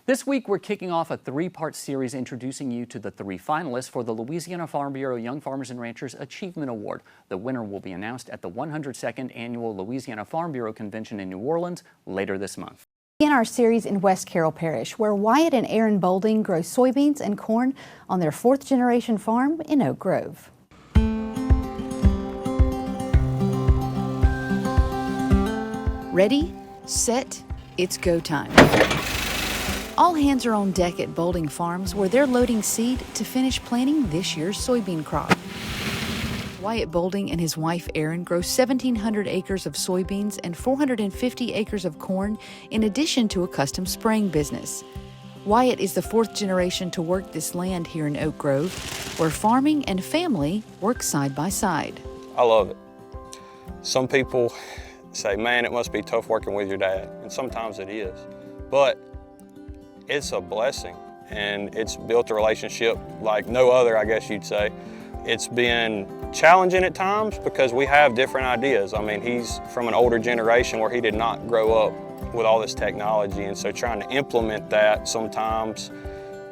This week, we're kicking off a three-part series introducing you to the three finalists for the Louisiana Farm Bureau Young Farmers and Ranchers Achievement Award. The winner will be announced at the 102nd Annual Louisiana Farm Bureau Convention in New Orleans later this month. In our series in West Carroll Parish, where Wyatt and Arrin Bolding grow soybeans and corn on their fourth-generation farm in Oak Grove. Ready, set, it's go time. All hands are on deck at Bolding Farms, where they're loading seed to finish planting this year's soybean crop. Wyatt Bolding and his wife Arrin grow 1,700 acres of soybeans and 450 acres of corn, in addition to a custom spraying business. Wyatt is the fourth generation to work this land here in Oak Grove, where farming and family work side by side. I love it. Some people say, man, it must be tough working with your dad, and sometimes it is. But it's a blessing, and it's built a relationship like no other, I guess you'd say. It's been challenging at times because we have different ideas. I mean, he's from an older generation where he did not grow up with all this technology, and so trying to implement that sometimes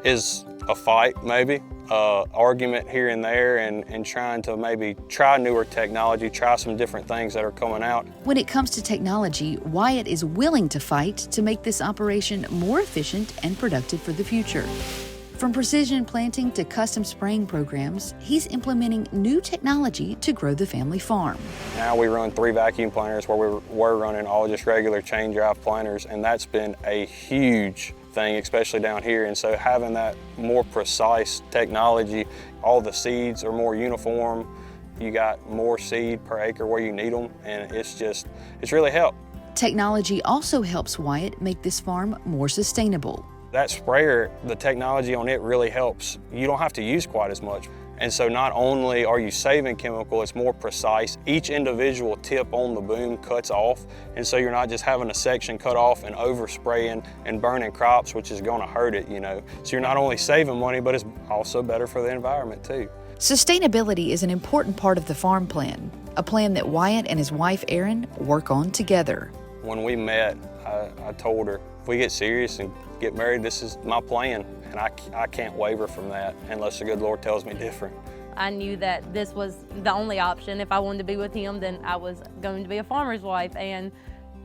is a fight, maybe, argument here and there, and trying to maybe try newer technology, try some different things that are coming out. When it comes to technology, Wyatt is willing to fight to make this operation more efficient and productive for the future. From precision planting to custom spraying programs, he's implementing new technology to grow the family farm. Now we run 3 vacuum planters where we were running all just regular chain drive planters, and that's been a huge thing, especially down here. And so having that more precise technology, all the seeds are more uniform. You got more seed per acre where you need them, and it's really helped. Technology also helps Wyatt make this farm more sustainable. That sprayer, the technology on it really helps. You don't have to use quite as much. And so not only are you saving chemical, it's more precise. Each individual tip on the boom cuts off, and so you're not just having a section cut off and overspraying and burning crops, which is gonna hurt it, you know. So you're not only saving money, but it's also better for the environment too. Sustainability is an important part of the farm plan, a plan that Wyatt and his wife Arrin work on together. When we met, I told her, if we get serious and get married, this is my plan, and I can't waver from that unless the good Lord tells me different. I knew that this was the only option. If I wanted to be with him, then I was going to be a farmer's wife, and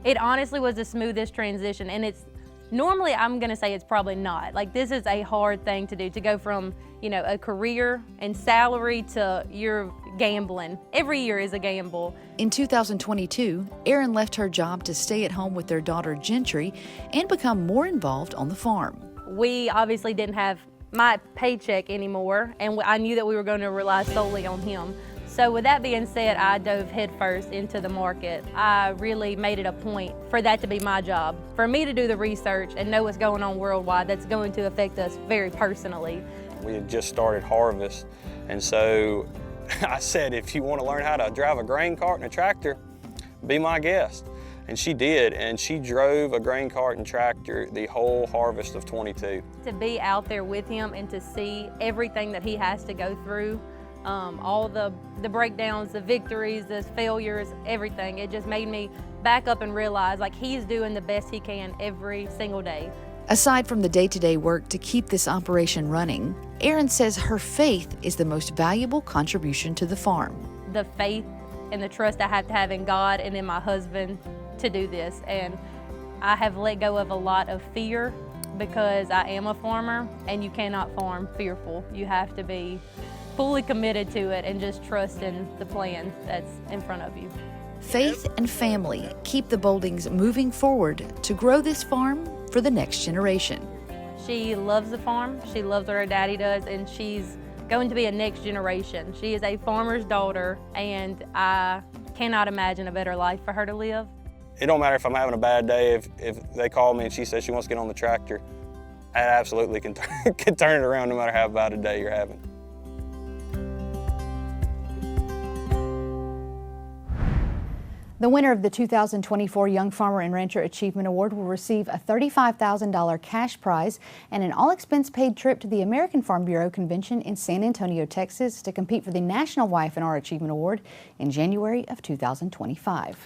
it honestly was the smoothest transition. And it's normally, I'm gonna say it's probably not. Like, this is a hard thing to do, to go from, you know, a career and salary to you're gambling. Every year is a gamble. In 2022, Arrin left her job to stay at home with their daughter Gentry and become more involved on the farm. We obviously didn't have my paycheck anymore, and I knew that we were going to rely solely on him. So with that being said, I dove headfirst into the market. I really made it a point for that to be my job, for me to do the research and know what's going on worldwide that's going to affect us very personally. We had just started harvest, and so I said, if you want to learn how to drive a grain cart and a tractor, be my guest. And she did, and she drove a grain cart and tractor the whole harvest of 22. To be out there with him and to see everything that he has to go through, all the breakdowns, the victories, the failures, everything, it just made me back up and realize, like, he's doing the best he can every single day. Aside from the day-to-day work to keep this operation running, Arrin says her faith is the most valuable contribution to the farm. The faith and the trust I have to have in God and in my husband to do this. And I have let go of a lot of fear because I am a farmer, and you cannot farm fearful. You have to be fully committed to it and just trust in the plan that's in front of you. Faith and family keep the Boldings moving forward to grow this farm for the next generation. She loves the farm, she loves what her daddy does, and she's going to be a next generation. She is a farmer's daughter, and I cannot imagine a better life for her to live. It don't matter if I'm having a bad day, if they call me and she says she wants to get on the tractor, I absolutely can turn it around no matter how bad a day you're having. The winner of the 2024 Young Farmer and Rancher Achievement Award will receive a $35,000 cash prize and an all-expense-paid trip to the American Farm Bureau Convention in San Antonio, Texas, to compete for the National Wife and Arrin Achievement Award in January of 2025.